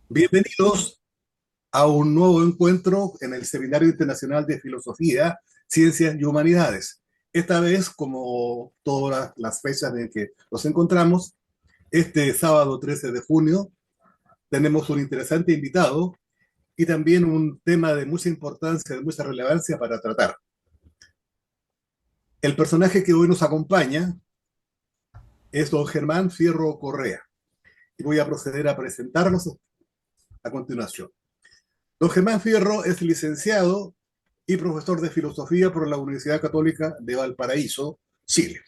Bienvenidos a un nuevo encuentro en el Seminario Internacional de Filosofía, Ciencias y Humanidades. Esta vez, como todas las fechas en que nos encontramos, este sábado 13 de junio tenemos un interesante invitado y también un tema de mucha importancia, de mucha relevancia para tratar. El personaje que hoy nos acompaña es don Germán Fierro Correa y voy a proceder a presentarlos a continuación. Don Germán Fierro es licenciado y profesor de filosofía por la Universidad Católica de Valparaíso, Chile.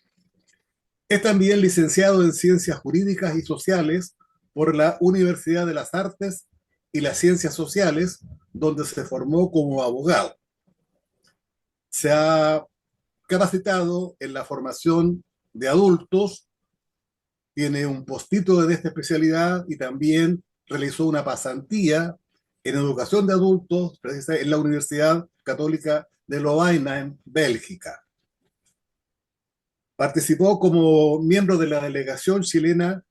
Es también licenciado en Ciencias Jurídicas y Sociales por la Universidad de las Artes y las Ciencias Sociales, donde se formó como abogado. Se ha capacitado en la formación de adultos, tiene un postito de esta especialidad y también realizó una pasantía en educación de adultos en la Universidad Católica de Lovaina, en Bélgica. Participó como miembro de la delegación chilena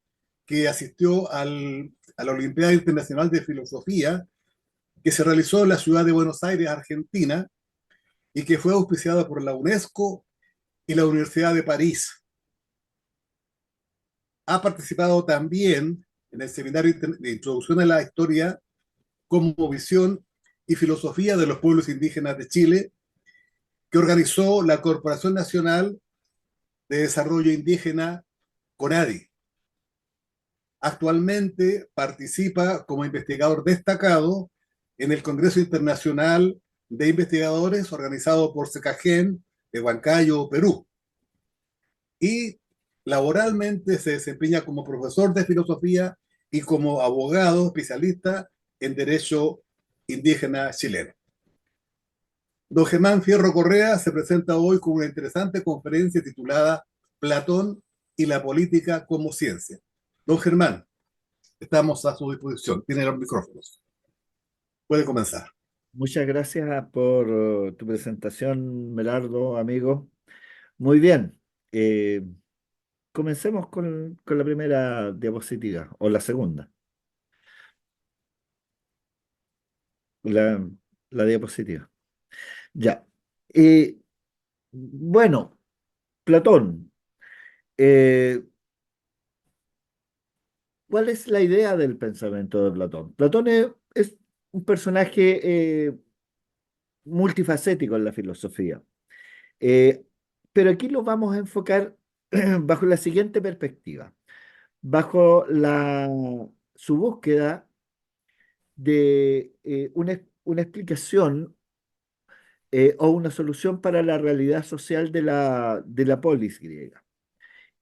que asistió a la Olimpiada Internacional de Filosofía que se realizó en la ciudad de Buenos Aires, Argentina, y que fue auspiciada por la UNESCO y la Universidad de París. Ha participado también en el Seminario de Introducción a la Historia como Visión y Filosofía de los Pueblos Indígenas de Chile, que organizó la Corporación Nacional de Desarrollo Indígena, CONADI. Actualmente participa como investigador destacado en el Congreso Internacional de Investigadores organizado por SECAGEN de Huancayo, Perú. Y laboralmente se desempeña como profesor de filosofía y como abogado especialista en derecho indígena chileno. Don Germán Fierro Correa se presenta hoy con una interesante conferencia titulada Platón y la política como ciencia. Don Germán, estamos a su disposición. Tiene los micrófonos. Puede comenzar. Muchas gracias por tu presentación, Melardo, amigo. Muy bien. eh, Comencemos con la primera diapositiva, o la segunda, la, la diapositiva. Ya. Eh, bueno, Platón. eh, ¿Cuál es la idea del pensamiento de Platón? Platón es un personaje multifacético en la filosofía. Eh, pero aquí lo vamos a enfocar bajo la siguiente perspectiva, bajo su búsqueda de una explicación o una solución para la realidad social de la polis griega.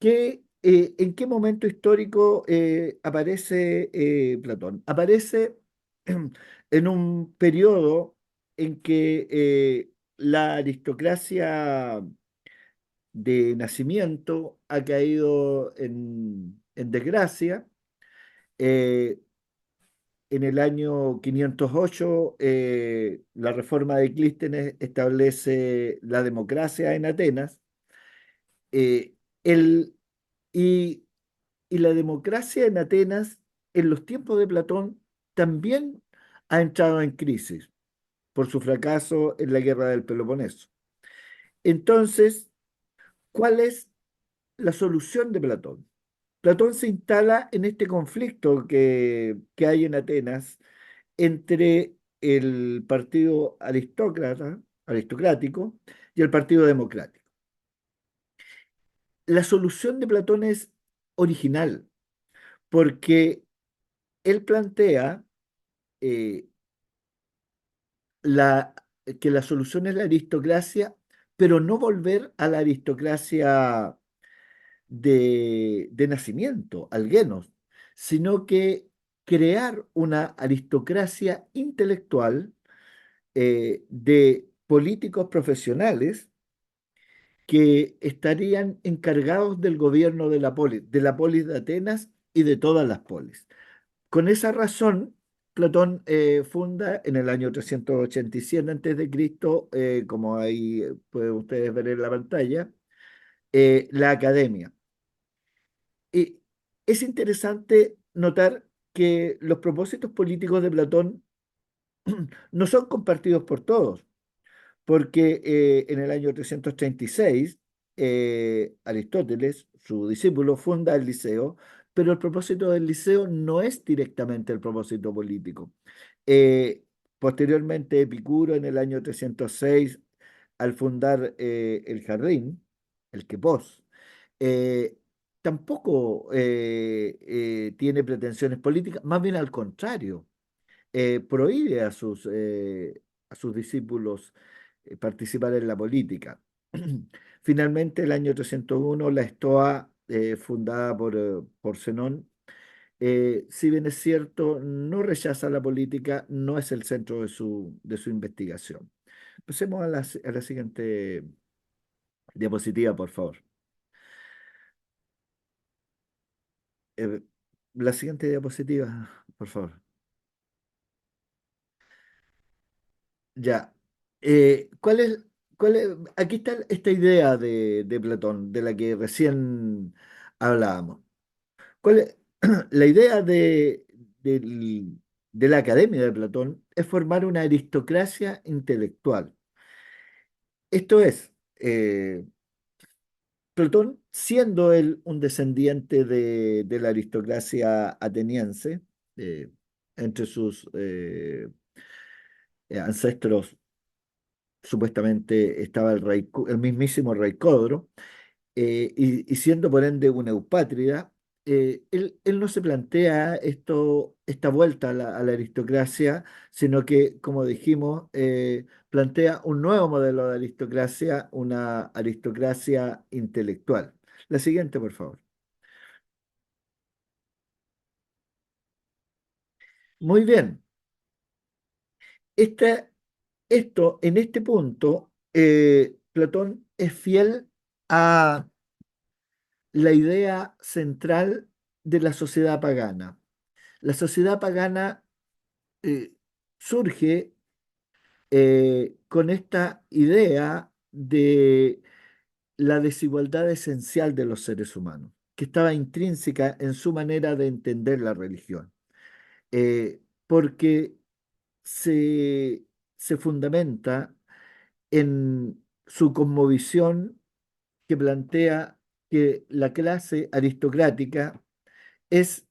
¿En qué momento histórico aparece Platón? Aparece en un periodo en que la aristocracia de nacimiento ha caído en desgracia. Eh, en el año 508, la reforma de Clístenes establece la democracia en Atenas. eh, el, y, y la democracia en Atenas, en los tiempos de Platón, también ha entrado en crisis por su fracaso en la guerra del Peloponeso. Entonces, ¿cuál es la solución de Platón? Platón se instala en este conflicto que hay en Atenas entre el partido aristocrático y el partido democrático. La solución de Platón es original, porque él plantea eh, la, que la solución es la aristocracia, pero no volver a la aristocracia de nacimiento, al genos, sino que crear una aristocracia intelectual de políticos profesionales que estarían encargados del gobierno de la polis de Atenas y de todas las polis. Con esa razón, Platón funda en el año 387 a.C., como ahí pueden ustedes ver en la pantalla, la academia. Y es interesante notar que los propósitos políticos de Platón no son compartidos por todos, porque en el año 336 Aristóteles, su discípulo, funda el Liceo, pero el propósito del Liceo no es directamente el propósito político. Eh, Posteriormente, Epicuro, en el año 306, al fundar el Jardín, el Quepos, eh, tampoco tiene pretensiones políticas, más bien al contrario, prohíbe a sus discípulos participar en la política. Finalmente, el año 301, la Estoa, fundada por Zenón, si bien es cierto, no rechaza la política, no es el centro de su investigación. Pasemos a la siguiente diapositiva, por favor. Eh, la siguiente diapositiva, por favor. Ya. ¿Cuál es, aquí está esta idea de Platón, de la que recién hablábamos. ¿Cuál es, la idea de la Academia de Platón es formar una aristocracia intelectual. Esto es, Platón, siendo él un descendiente de la aristocracia ateniense, eh, entre sus ancestros supuestamente estaba el mismísimo rey Codro, y siendo por ende una eupátrida, él no se plantea esta vuelta a la aristocracia, sino que, como dijimos, plantea un nuevo modelo de aristocracia, una aristocracia intelectual. La siguiente, por favor. Muy bien. Esta- en este punto, Platón es fiel a la idea central de la sociedad pagana. La sociedad pagana eh, surge con esta idea de la desigualdad esencial de los seres humanos, que estaba intrínseca en su manera de entender la religión, porque se, se fundamenta en su cosmovisión que plantea que la clase aristocrática es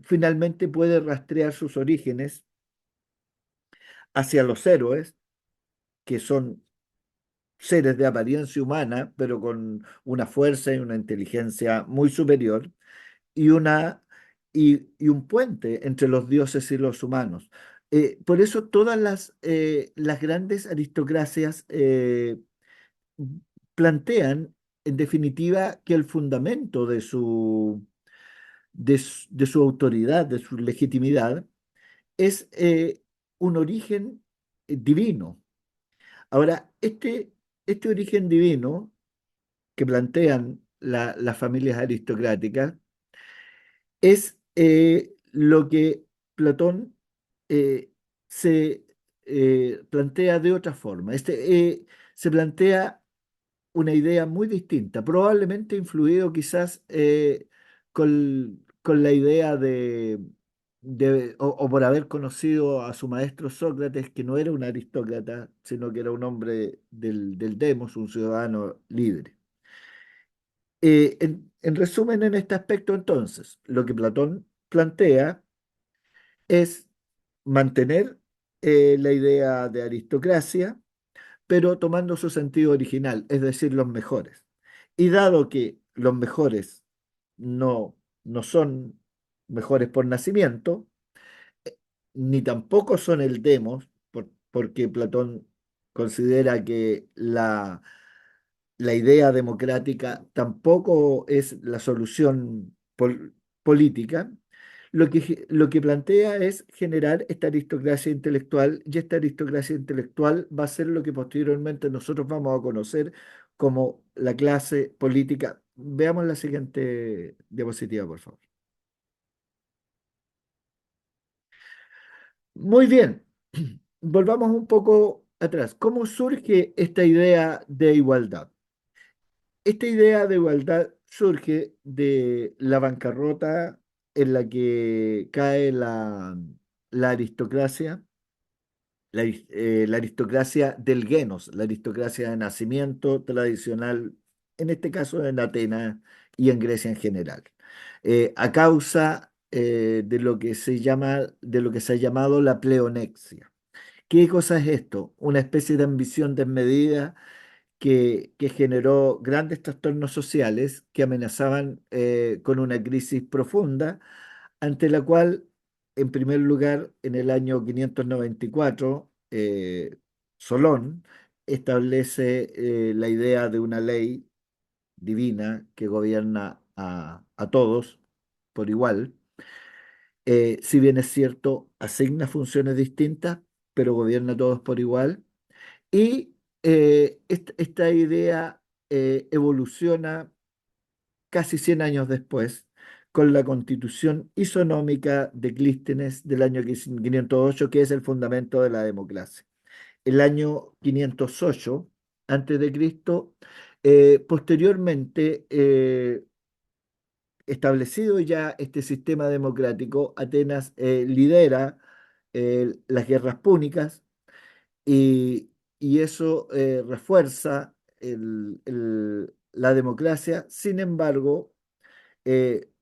finalmente puede rastrear sus orígenes hacia los héroes, que son seres de apariencia humana, pero con una fuerza y una inteligencia muy superior, y, y un puente entre los dioses y los humanos. Por eso todas las grandes aristocracias plantean, en definitiva, que el fundamento de su autoridad, de su legitimidad, es un origen divino. Ahora, este origen divino que plantean las familias aristocráticas es lo que Platón eh, se plantea de otra forma. Se plantea una idea muy distinta, probablemente influido quizás con la idea o por haber conocido a su maestro Sócrates, que no era un aristócrata, sino que era un hombre del demos, un ciudadano libre. En resumen, en este aspecto, entonces, lo que Platón plantea es mantener la idea de aristocracia, pero tomando su sentido original, es decir, los mejores. Y dado que los mejores no son mejores por nacimiento, ni tampoco son el demos, porque Platón considera que la idea democrática tampoco es la solución política. Lo que plantea es generar esta aristocracia intelectual, y esta aristocracia intelectual va a ser lo que posteriormente nosotros vamos a conocer como la clase política. Veamos la siguiente diapositiva, por favor. Muy bien, volvamos un poco atrás. ¿Cómo surge esta idea de igualdad? Esta idea de igualdad surge de la bancarrota en la que cae la aristocracia, la aristocracia del genos, la aristocracia de nacimiento tradicional, en este caso en Atenas y en Grecia en general, a causa de lo que se ha llamado la pleonexia. ¿Qué cosa es esto? Una especie de ambición desmedida que generó grandes trastornos sociales que amenazaban con una crisis profunda, ante la cual, en primer lugar, en el año 594, Solón establece la idea de una ley divina que gobierna a todos por igual. Si bien es cierto, asigna funciones distintas, pero gobierna a todos por igual. Y esta idea evoluciona casi 100 años después con la Constitución Isonómica de Clístenes del año 508, que es el fundamento de la democracia. El año 508 antes de Cristo, posteriormente, establecido ya este sistema democrático, Atenas lidera las guerras púnicas, y, y eso refuerza la democracia. Sin embargo,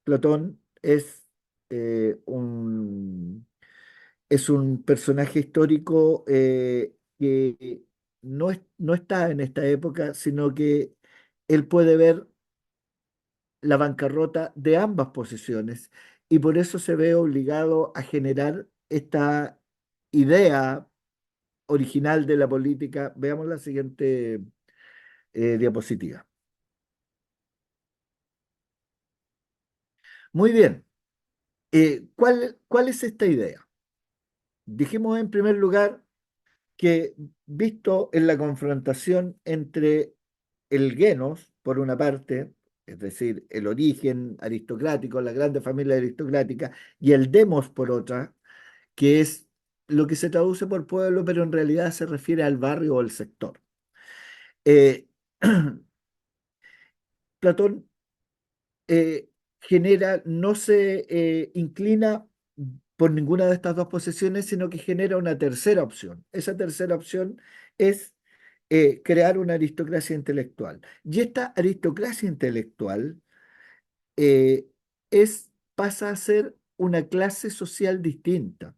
Platón es un personaje histórico que no está en esta época, sino que él puede ver la bancarrota de ambas posiciones y por eso se ve obligado a generar esta idea original de la política. Veamos la siguiente diapositiva. Muy bien. ¿Cuál es esta idea? Dijimos en primer lugar que, visto en la confrontación entre el genos, por una parte, es decir, el origen aristocrático, la grande familia aristocrática, y el demos por otra, que es lo que se traduce por pueblo, pero en realidad se refiere al barrio o al sector. Eh, Platón no se inclina por ninguna de estas dos posiciones, sino que genera una tercera opción. Esa tercera opción es crear una aristocracia intelectual. Y esta aristocracia intelectual eh, pasa a ser una clase social distinta.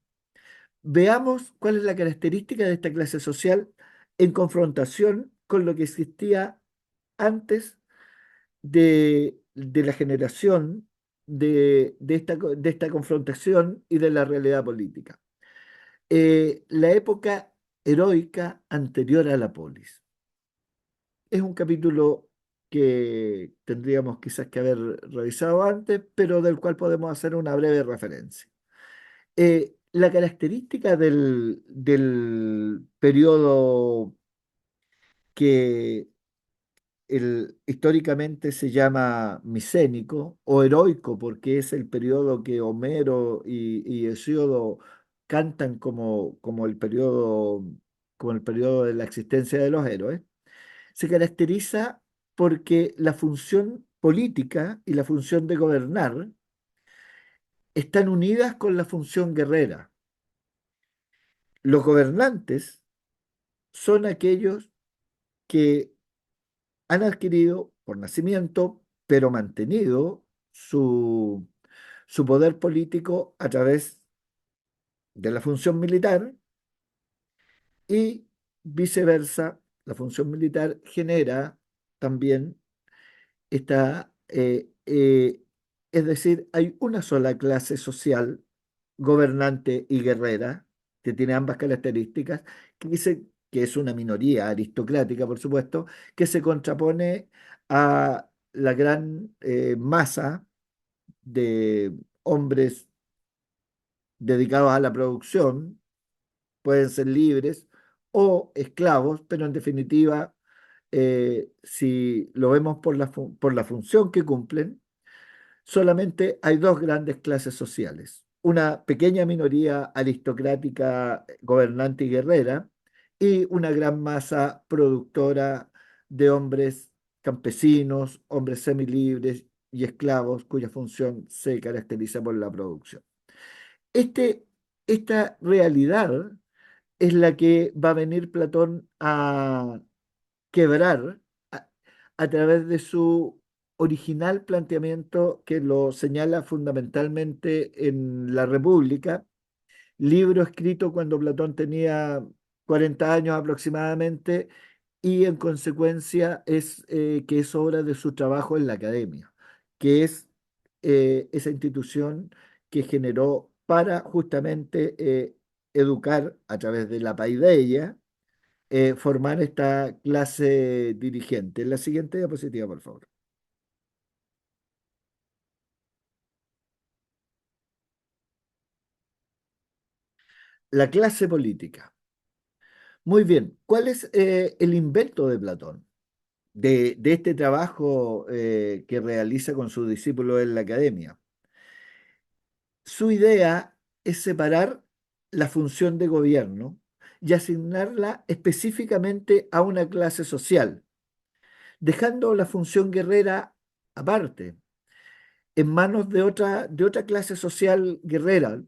Veamos cuál es la característica de esta clase social en confrontación con lo que existía antes de la generación de esta confrontación y de la realidad política. La época heroica anterior a la polis. Es un capítulo que tendríamos quizás que haber revisado antes, pero del cual podemos hacer una breve referencia. La característica del periodo que históricamente se llama micénico o heroico, porque es el periodo que Homero y Hesíodo cantan como el periodo de la existencia de los héroes, se caracteriza porque la función política y la función de gobernar están unidas con la función guerrera. Los gobernantes son aquellos que han adquirido por nacimiento, pero mantenido su poder político a través de la función militar, y viceversa. La función militar genera también esta, es decir, hay una sola clase social, gobernante y guerrera, que tiene ambas características, que es una minoría aristocrática, por supuesto, que se contrapone a la gran masa de hombres dedicados a la producción. Pueden ser libres o esclavos, pero en definitiva, si lo vemos por la función que cumplen, solamente hay dos grandes clases sociales: una pequeña minoría aristocrática, gobernante y guerrera, y una gran masa productora de hombres campesinos, hombres semilibres y esclavos cuya función se caracteriza por la producción. Este, esta realidad es la que va a venir Platón a quebrar a, a través de su original planteamiento que lo señala fundamentalmente en La República, libro escrito cuando Platón tenía 40 años aproximadamente y en consecuencia es que es obra de su trabajo en la academia, que es esa institución que generó para justamente educar a través de la paideia, formar esta clase dirigente. La siguiente diapositiva, por favor. La clase política. Muy bien, ¿cuál es el invento de Platón? De este trabajo que realiza con sus discípulos en la academia. Su idea es separar la función de gobierno y asignarla específicamente a una clase social, dejando la función guerrera aparte, en manos de otra clase social guerrera.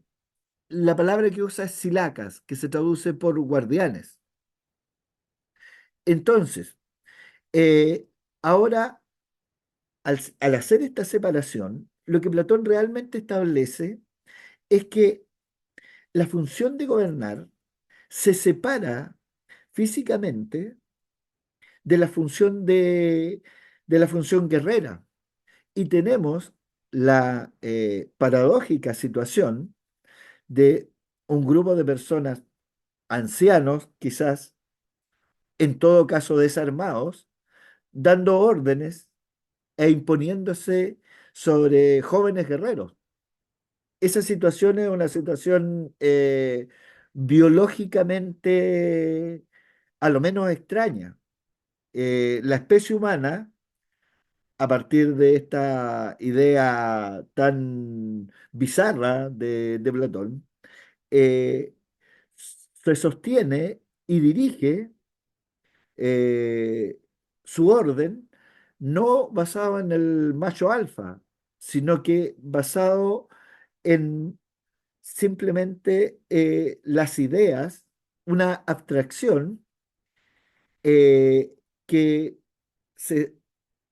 La palabra que usa es silacas, que se traduce por guardianes. Entonces, eh, ahora, al hacer esta separación, lo que Platón realmente establece es que la función de gobernar se separa físicamente de la función de la función guerrera. Y tenemos la paradójica situación de un grupo de personas, ancianos quizás, en todo caso desarmados, dando órdenes e imponiéndose sobre jóvenes guerreros. Esa situación es una situación biológicamente a lo menos extraña. La especie humana, a partir de esta idea tan bizarra de Platón, eh, se sostiene y dirige eh, su orden no basado en el macho alfa, sino que basado en simplemente las ideas, una abstracción que se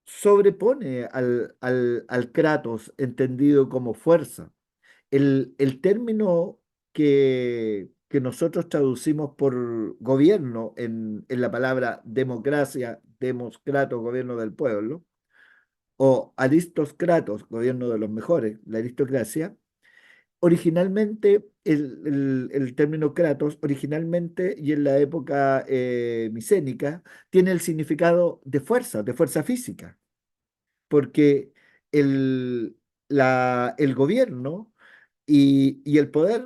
sobrepone al Kratos entendido como fuerza. El término que nosotros traducimos por gobierno en la palabra democracia, demos Kratos, gobierno del pueblo, o aristos Kratos, gobierno de los mejores, la aristocracia, originalmente el término Kratos, originalmente y en la época micénica, tiene el significado de fuerza física, porque el, el gobierno y el poder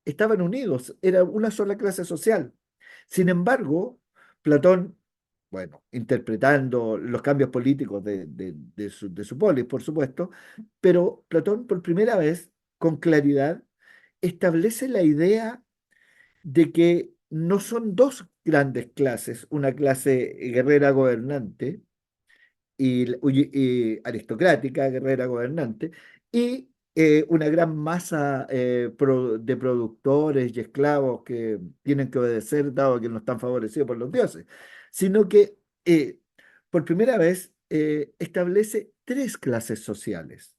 estaban unidos, era una sola clase social. Sin embargo, Platón, bueno, interpretando los cambios políticos de su polis, por supuesto, pero Platón por primera vez, con claridad, establece la idea de que no son dos grandes clases, una clase guerrera gobernante, y aristocrática, guerrera gobernante, y una gran masa de productores y esclavos que tienen que obedecer, dado que no están favorecidos por los dioses, sino que por primera vez establece tres clases sociales.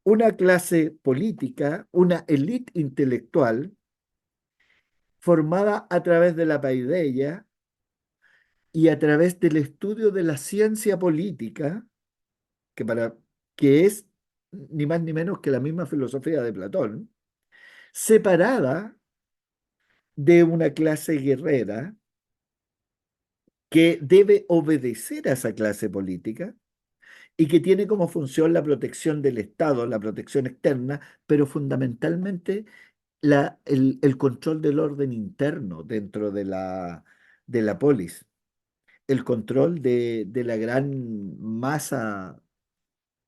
Una clase política, una élite intelectual formada a través de la paideia y a través del estudio de la ciencia política, que, para, que es ni más ni menos que la misma filosofía de Platón, separada de una clase guerrera que debe obedecer a esa clase política y que tiene como función la protección del Estado, la protección externa, pero fundamentalmente el control del orden interno dentro de la polis, el control de la gran masa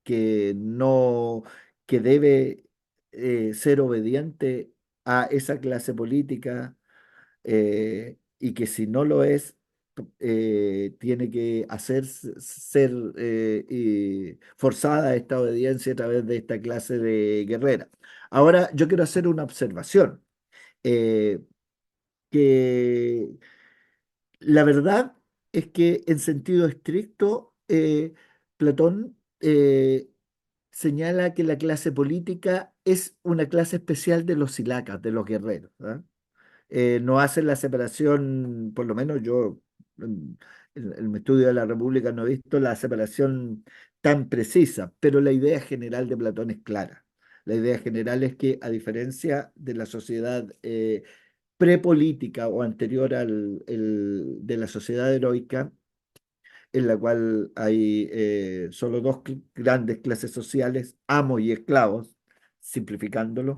que no, que debe ser obediente a esa clase política y que si no lo es, tiene que ser forzada a esta obediencia a través de esta clase de guerrera. Ahora, yo quiero hacer una observación, eh, que la verdad es que en sentido estricto, Platón señala que la clase política es una clase especial de los silacas, de los guerreros, ¿ah? No hacen la separación, por lo menos yo en mi estudio de la República no he visto la separación tan precisa, pero la idea general de Platón es clara. La idea general es que, a diferencia de la sociedad prepolítica o anterior de la sociedad heroica, en la cual hay solo dos grandes clases sociales, amos y esclavos, simplificándolo.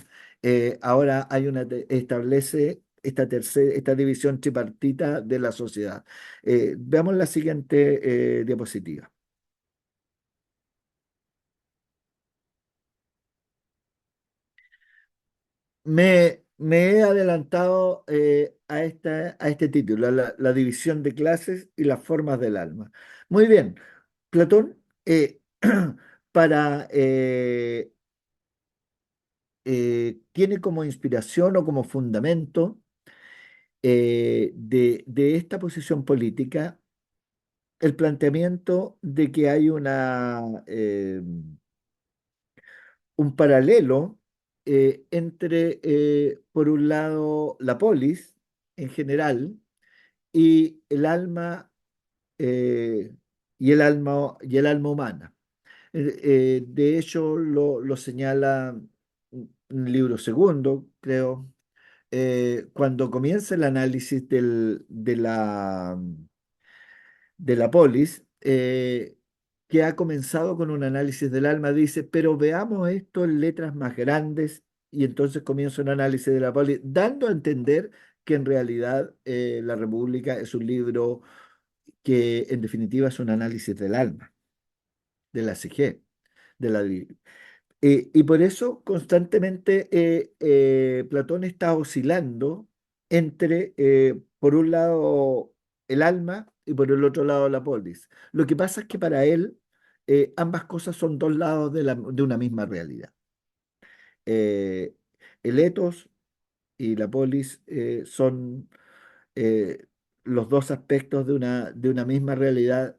Ahora hay establece esta división tripartita de la sociedad. Veamos la siguiente diapositiva. Me he adelantado a este título, la división de clases y las formas del alma. Muy bien, Platón, para tiene como inspiración o como fundamento de esta posición política el planteamiento de que hay un paralelo entre, por un lado, la polis en general y el alma, eh, y el alma humana. De hecho, lo señala un libro segundo, creo, cuando comienza el análisis de la polis, que ha comenzado con un análisis del alma, dice, pero veamos esto en letras más grandes, y entonces comienza un análisis de la polis, dando a entender que en realidad La República es un libro que en definitiva es un análisis del alma, de la psique, de la, y por eso constantemente Platón está oscilando entre, por un lado, el alma y por el otro lado, la polis. Lo que pasa es que para él ambas cosas son dos lados de una misma realidad. Eh, el etos y la polis son eh, los dos aspectos de una misma realidad.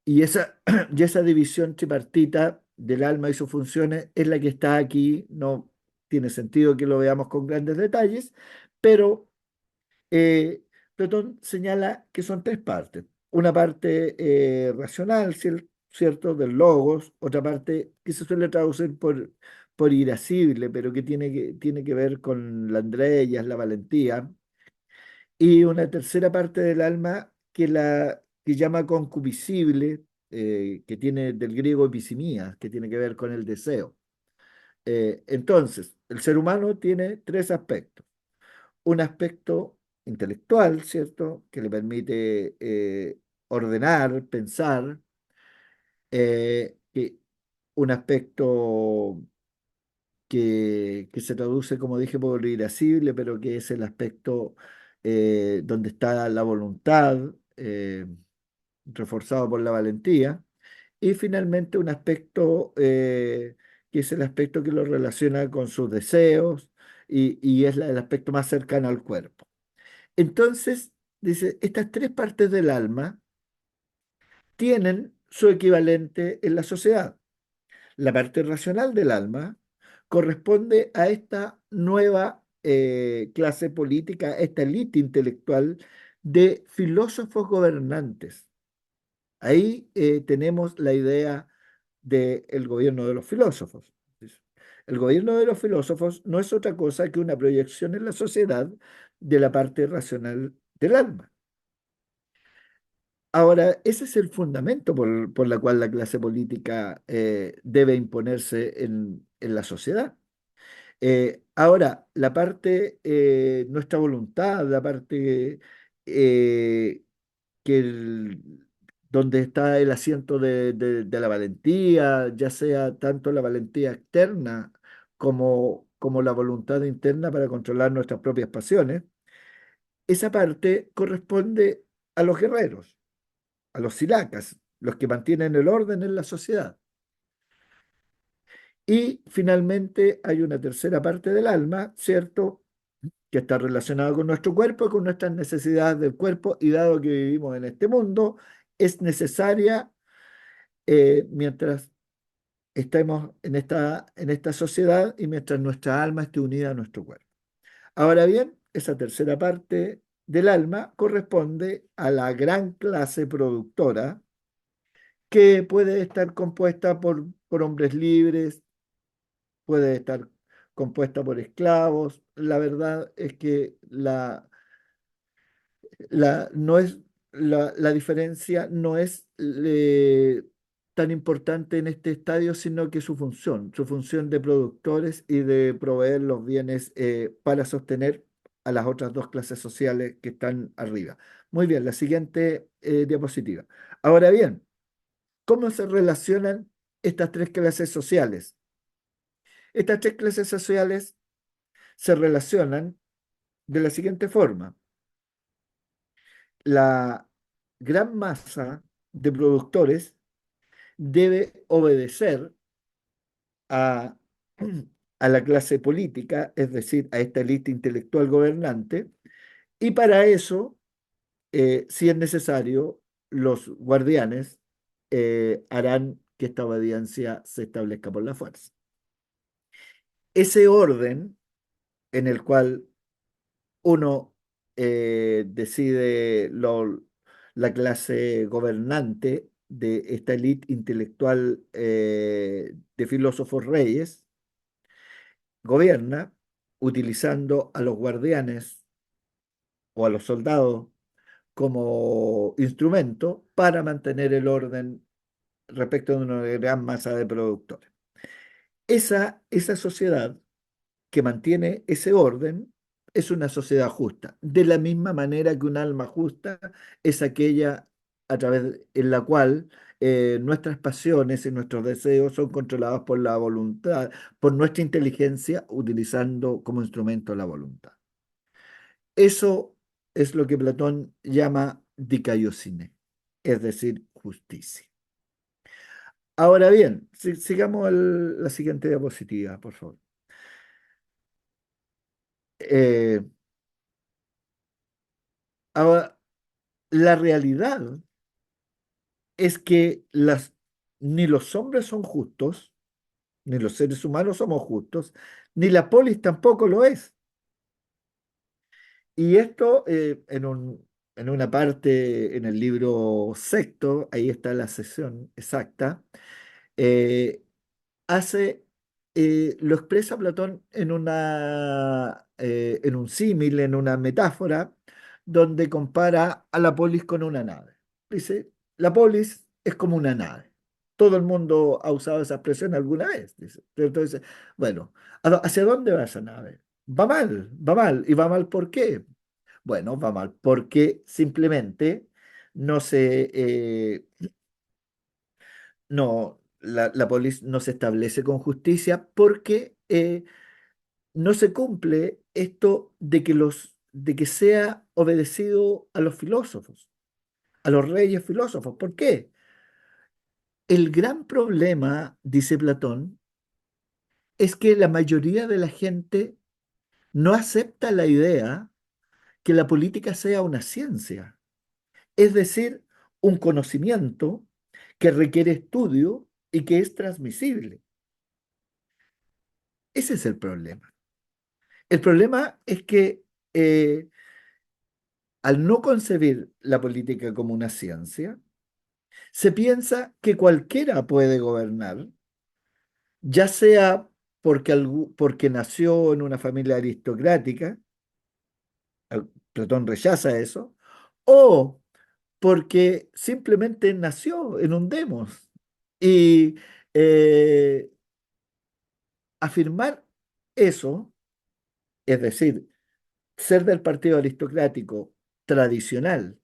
Y esa, y esa división tripartita del alma y sus funciones es la que está aquí. No tiene sentido que lo veamos con grandes detalles, pero eh, Platón señala que son tres partes. Una parte racional, ¿cierto? Del logos, otra parte que se suele traducir por irascible, pero que tiene que ver con la andreyas, la valentía, y una tercera parte del alma que llama concupiscible, que tiene del griego episimía, que tiene que ver con el deseo. Entonces, el ser humano tiene tres aspectos. Un aspecto intelectual, ¿cierto? Que le permite ordenar, pensar. Un aspecto que se traduce, como dije, por irascible, pero que es el aspecto donde está la voluntad, reforzado por la valentía. Y finalmente un aspecto que es el aspecto que lo relaciona con sus deseos y es el aspecto más cercano al cuerpo. Entonces, dice, estas tres partes del alma tienen su equivalente en la sociedad. La parte racional del alma corresponde a esta nueva clase política, esta élite intelectual de filósofos gobernantes. Ahí tenemos la idea del gobierno de los filósofos. El gobierno de los filósofos no es otra cosa que una proyección en la sociedad de la parte racional del alma. Ahora, ese es el fundamento por la cual la clase política debe imponerse en la sociedad. Ahora, la parte, nuestra voluntad, la parte eh, donde está el asiento de la valentía, ya sea tanto la valentía externa como la voluntad interna para controlar nuestras propias pasiones, esa parte corresponde a los guerreros, a los silacas, los que mantienen el orden en la sociedad. Y finalmente hay una tercera parte del alma, ¿cierto? Que está relacionada con nuestro cuerpo, con nuestras necesidades del cuerpo, y dado que vivimos en este mundo, es necesaria mientras estemos en esta sociedad y mientras nuestra alma esté unida a nuestro cuerpo. Ahora bien, esa tercera parte del alma corresponde a la gran clase productora que puede estar compuesta por hombres libres, puede estar compuesta por esclavos. La verdad es que no es, la diferencia no es tan importante en este estadio, sino que su función de productores y de proveer los bienes para sostener a las otras dos clases sociales que están arriba. Muy bien, la siguiente diapositiva. Ahora bien, ¿cómo se relacionan estas tres clases sociales? Estas tres clases sociales se relacionan de la siguiente forma. La gran masa de productores debe obedecer a, a la clase política, es decir, a esta élite intelectual gobernante, y para eso, si es necesario, los guardianes harán que esta obediencia se establezca por la fuerza. Ese orden en el cual uno decide la clase gobernante de esta élite intelectual de filósofos reyes, gobierna utilizando a los guardianes o a los soldados como instrumento para mantener el orden respecto de una gran masa de productores. Esa sociedad que mantiene ese orden es una sociedad justa, de la misma manera que un alma justa es aquella a través en la cual nuestras pasiones y nuestros deseos son controlados por la voluntad, por nuestra inteligencia, utilizando como instrumento la voluntad. Eso es lo que Platón llama dikaiosine, es decir, justicia. Ahora bien, sigamos la siguiente diapositiva, por favor. Eh, ahora, la realidad es que ni los hombres son justos, ni los seres humanos somos justos, ni la polis tampoco lo es. Y esto en una parte, en el libro sexto, ahí está la sección exacta, eh, hace, lo expresa Platón en un símil, en una metáfora, donde compara a la polis con una nave. Dice, la polis es como una nave. Todo el mundo ha usado esa expresión alguna vez. Dice. Entonces, bueno, ¿hacia dónde va esa nave? Va mal, va mal. ¿Y va mal por qué? Bueno, va mal porque simplemente no se, la polis no se establece con justicia porque no se cumple esto de que sea obedecido a los filósofos, a los reyes filósofos. ¿Por qué? El gran problema, dice Platón, es que la mayoría de la gente no acepta la idea que la política sea una ciencia, es decir, un conocimiento que requiere estudio y que es transmisible. Ese es el problema. El problema es que eh, al no concebir la política como una ciencia, se piensa que cualquiera puede gobernar, ya sea porque nació en una familia aristocrática, Platón rechaza eso, o porque simplemente nació en un demos. Y eh, afirmar eso, es decir, ser del partido aristocrático tradicional,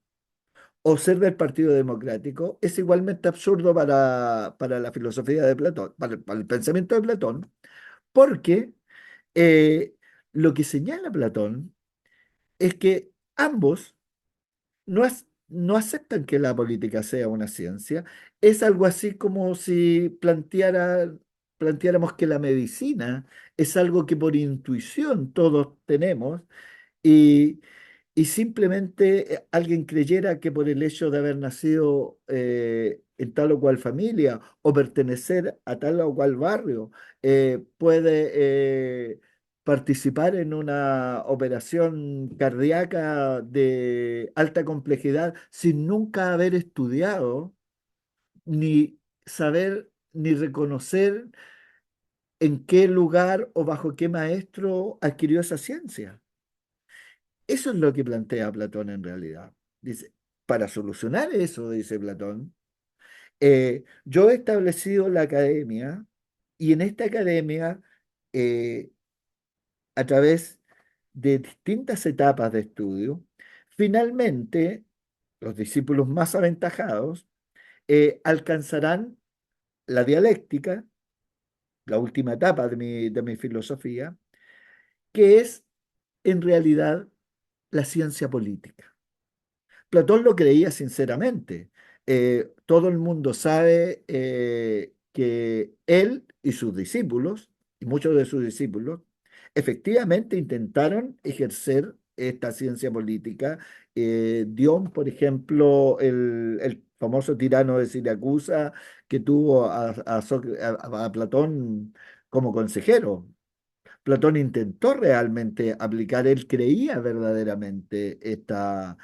o ser del Partido Democrático es igualmente absurdo para la filosofía de Platón, para el pensamiento de Platón, porque eh, lo que señala Platón es que ambos no aceptan que la política sea una ciencia. Es algo así como si planteáramos que la medicina es algo que por intuición todos tenemos y, y simplemente alguien creyera que por el hecho de haber nacido en tal o cual familia o pertenecer a tal o cual barrio, puede participar en una operación cardíaca de alta complejidad sin nunca haber estudiado, ni saber, ni reconocer en qué lugar o bajo qué maestro adquirió esa ciencia. Eso es lo que plantea Platón en realidad. Dice, para solucionar eso, dice Platón, yo he establecido la academia y en esta academia, eh, a través de distintas etapas de estudio, finalmente los discípulos más aventajados alcanzarán la dialéctica, la última etapa de mi filosofía, que es en realidad la ciencia política. Platón lo creía sinceramente. Todo el mundo sabe que él y sus discípulos, y muchos de sus discípulos, efectivamente intentaron ejercer esta ciencia política. Dion, por ejemplo, el famoso tirano de Siracusa, que tuvo a Platón como consejero. Platón intentó realmente aplicar, él creía verdaderamente esta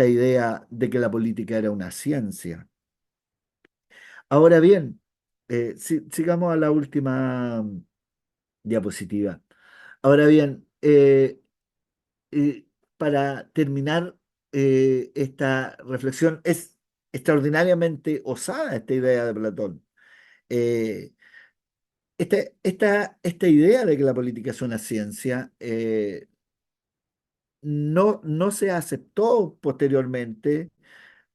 idea de que la política era una ciencia. Ahora bien, sigamos a la última diapositiva. Ahora bien, eh, para terminar esta reflexión, es extraordinariamente osada esta idea de Platón. Eh, esta idea de que la política es una ciencia no se aceptó posteriormente.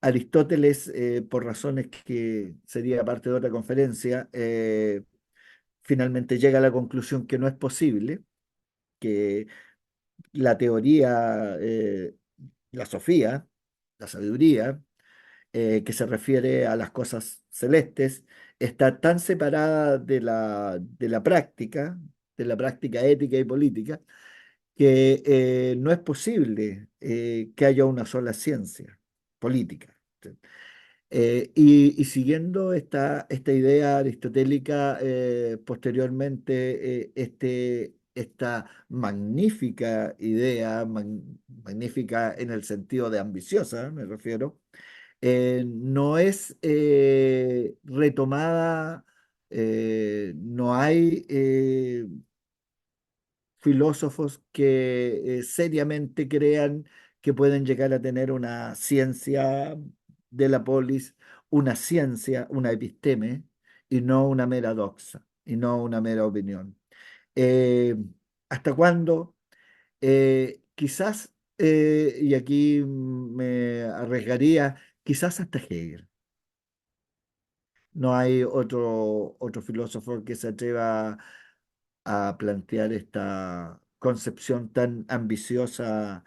Aristóteles, por razones que sería parte de otra conferencia, finalmente llega a la conclusión que no es posible, que la teoría, la sofía, la sabiduría, que se refiere a las cosas celestes, está tan separada de la práctica ética y política, que no es posible que haya una sola ciencia política. Y siguiendo esta idea aristotélica, posteriormente esta magnífica idea, magnífica en el sentido de ambiciosa, me refiero, no es retomada, no hay filósofos que seriamente crean que pueden llegar a tener una ciencia de la polis, una ciencia, una episteme, y no una mera doxa, y no una mera opinión. Eh, ¿Hasta cuándo? Quizás, y aquí me arriesgaría, quizás hasta Hegel. No hay otro filósofo que se atreva a plantear esta concepción tan ambiciosa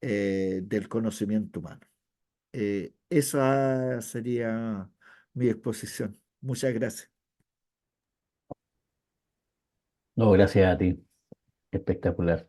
del conocimiento humano. Esa sería mi exposición. Muchas gracias. No, gracias a ti. Espectacular.